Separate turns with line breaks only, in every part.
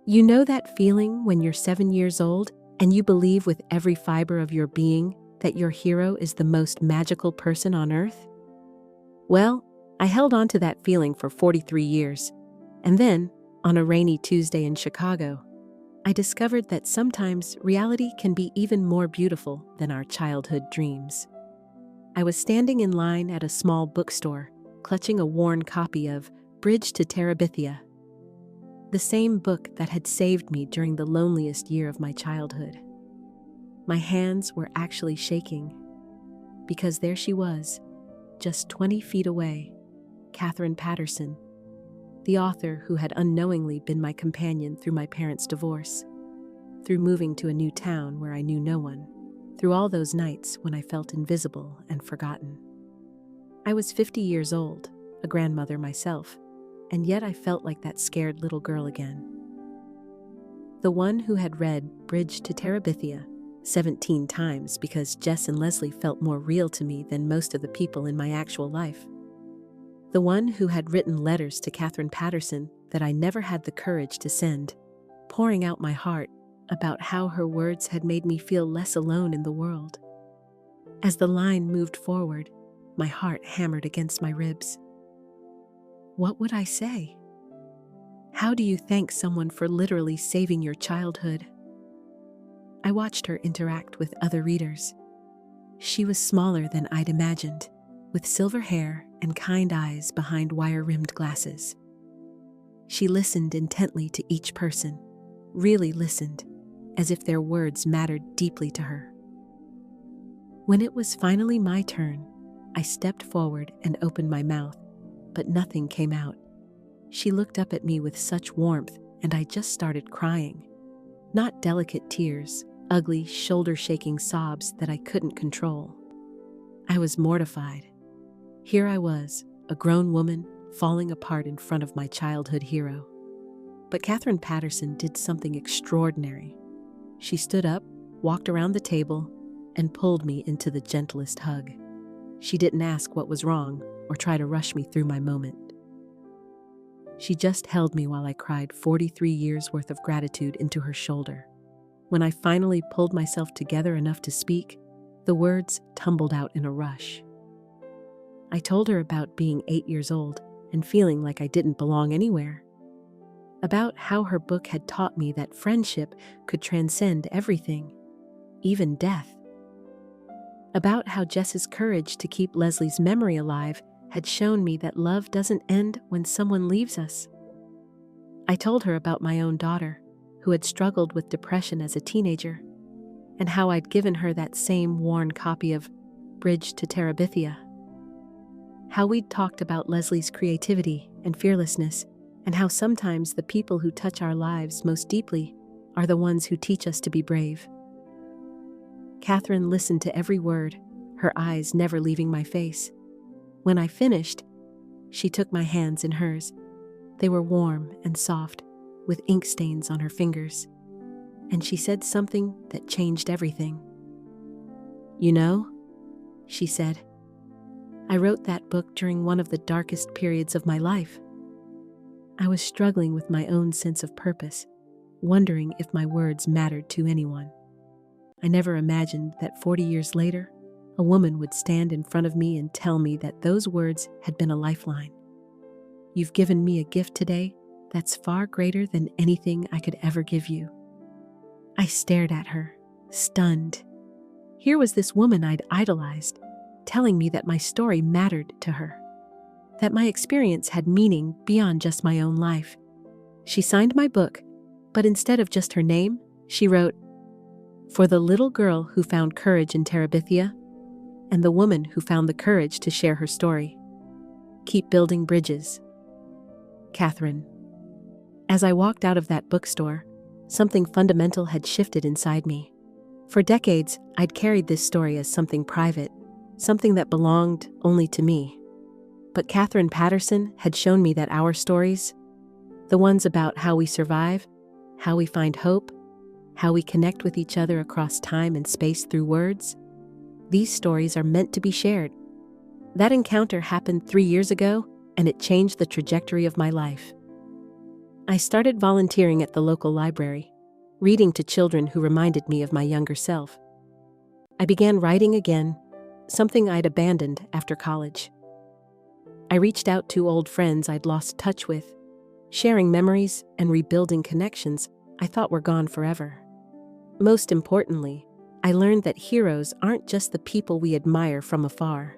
You know that feeling when you're 7 years old and you believe with every fiber of your being that your hero is the most magical person on earth? Well, I held on to that feeling for 43 years. And then, on a rainy Tuesday in Chicago, I discovered that sometimes reality can be even more beautiful than our childhood dreams. I was standing in line at a small bookstore, clutching a worn copy of Bridge to Terabithia, the same book that had saved me during the loneliest year of my childhood. My hands were actually shaking, because there she was, just 20 feet away, Katherine Paterson, the author who had unknowingly been my companion through my parents' divorce, through moving to a new town where I knew no one, through all those nights when I felt invisible and forgotten. I was 50 years old, a grandmother myself, and yet I felt like that scared little girl again. The one who had read Bridge to Terabithia 17 times because Jess and Leslie felt more real to me than most of the people in my actual life. The one who had written letters to Katherine Paterson that I never had the courage to send, pouring out my heart about how her words had made me feel less alone in the world. As the line moved forward, my heart hammered against my ribs. What would I say? How do you thank someone for literally saving your childhood? I watched her interact with other readers. She was smaller than I'd imagined, with silver hair and kind eyes behind wire-rimmed glasses. She listened intently to each person, really listened, as if their words mattered deeply to her. When it was finally my turn, I stepped forward and opened my mouth, but nothing came out. She looked up at me with such warmth, and I just started crying. Not delicate tears, ugly, shoulder-shaking sobs that I couldn't control. I was mortified. Here I was, a grown woman, falling apart in front of my childhood hero. But Katherine Paterson did something extraordinary. She stood up, walked around the table, and pulled me into the gentlest hug. She didn't ask what was wrong or try to rush me through my moment. She just held me while I cried 43 years' worth of gratitude into her shoulder. When I finally pulled myself together enough to speak, the words tumbled out in a rush. I told her about being 8 years old and feeling like I didn't belong anywhere. About how her book had taught me that friendship could transcend everything, even death. About how Jess's courage to keep Leslie's memory alive had shown me that love doesn't end when someone leaves us. I told her about my own daughter, who had struggled with depression as a teenager, and how I'd given her that same worn copy of Bridge to Terabithia. How we'd talked about Leslie's creativity and fearlessness, and how sometimes the people who touch our lives most deeply are the ones who teach us to be brave. Katherine listened to every word, her eyes never leaving my face. When I finished, she took my hands in hers. They were warm and soft, with ink stains on her fingers. And she said something that changed everything. "You know," she said, "I wrote that book during one of the darkest periods of my life. I was struggling with my own sense of purpose, wondering if my words mattered to anyone. I never imagined that 40 years later, a woman would stand in front of me and tell me that those words had been a lifeline. You've given me a gift today that's far greater than anything I could ever give you." I stared at her, stunned. Here was this woman I'd idolized, telling me that my story mattered to her, that my experience had meaning beyond just my own life. She signed my book, but instead of just her name, she wrote, "For the little girl who found courage in Terabithia, and the woman who found the courage to share her story. Keep building bridges. Katherine." As I walked out of that bookstore, something fundamental had shifted inside me. For decades, I'd carried this story as something private, something that belonged only to me. But Katherine Paterson had shown me that our stories, the ones about how we survive, how we find hope, how we connect with each other across time and space through words, these stories are meant to be shared. That encounter happened 3 years ago, and it changed the trajectory of my life. I started volunteering at the local library, reading to children who reminded me of my younger self. I began writing again, something I'd abandoned after college. I reached out to old friends I'd lost touch with, sharing memories and rebuilding connections I thought were gone forever. Most importantly, I learned that heroes aren't just the people we admire from afar.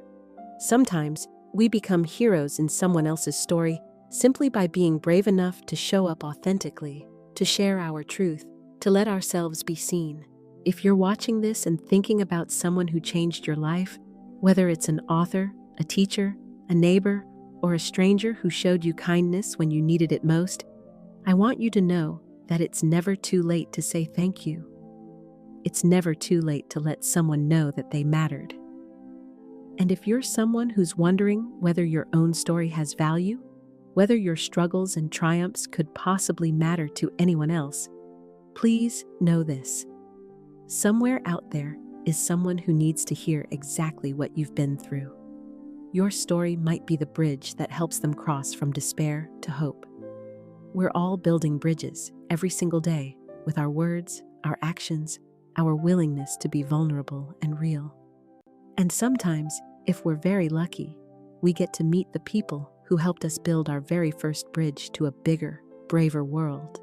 Sometimes, we become heroes in someone else's story simply by being brave enough to show up authentically, to share our truth, to let ourselves be seen. If you're watching this and thinking about someone who changed your life, whether it's an author, a teacher, a neighbor, or a stranger who showed you kindness when you needed it most, I want you to know that it's never too late to say thank you. It's never too late to let someone know that they mattered. And if you're someone who's wondering whether your own story has value, whether your struggles and triumphs could possibly matter to anyone else, please know this. Somewhere out there is someone who needs to hear exactly what you've been through. Your story might be the bridge that helps them cross from despair to hope. We're all building bridges every single day with our words, our actions, our willingness to be vulnerable and real. And sometimes, if we're very lucky, we get to meet the people who helped us build our very first bridge to a bigger, braver world.